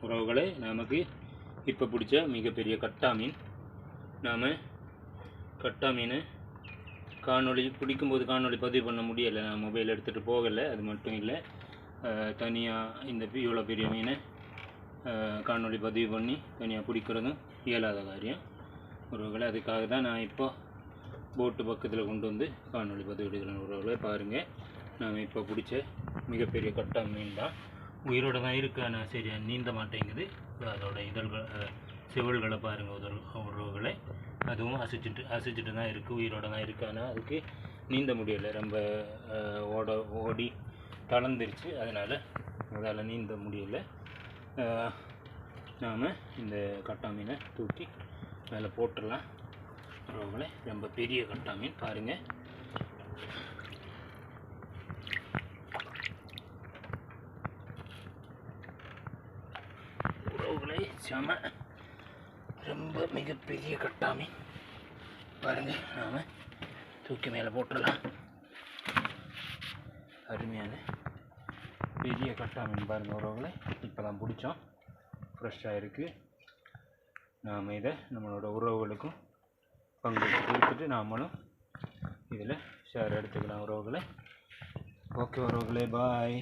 உறவுகளே, நமக்கு இப்போ பிடிச்ச மிகப்பெரிய கட்டா மீன். நாம் கட்டா மீனை காணொளி பிடிக்கும்போது காணொளி பதிவு பண்ண முடியலை, நான் மொபைல் எடுத்துகிட்டு போகலை. அது மட்டும் இல்லை, தனியாக இந்த இவ்வளோ பெரிய மீனை காணொளி பதிவு பண்ணி தனியாக பிடிக்கிறதும் இயலாத காரியம் உறவுகளை. அதுக்காக தான் நான் இப்போ போட்டு பக்கத்தில் கொண்டு வந்து காணொளி பதிவு எடுக்கிறேன் உறவுகளை. பாருங்கள், நாம் இப்போ பிடிச்ச மிகப்பெரிய கட்டா மீன் தான். உயிரோடு தான் இருக்கு, ஆனால் சரியா நீந்த மாட்டேங்குது. அதோட இதழ்கள் செவில்களை பாருங்கள் உறவுகளை. அதுவும் அசைச்சிட்டு தான் இருக்குது, உயிரோடு தான் இருக்குது. ஆனால் அதுக்கு நீந்த முடியலை, ரொம்ப ஓடி தளர்ந்துருச்சு. அதனால் அதால் நீந்த முடியலை. நாம் இந்த கட்டா மீனை தூக்கி மேலே போட்டுடலாம் உறவுகளை. ரொம்ப பெரிய கட்டா மீன் பாருங்கள். உறவுகளை செம ரொம்ப மிகப்பெரிய கட்டா மீன் பாருங்கள். நாம் தூக்கி மேலே போட்டுடலாம். அருமையான பெரிய கட்டா மீன் பாருங்கள் உறவுகளை. இப்போ தான் பிடிச்சோம், ஃப்ரெஷ்ஷாக இருக்குது. நாம் இதை நம்மளோட உறவுகளுக்கும் பங்கு கொடுத்துட்டு நாமளும் இதில் ஷேர் எடுத்துக்கலாம் உறவுகளை. ஓகே உறவுகளே, பாய்.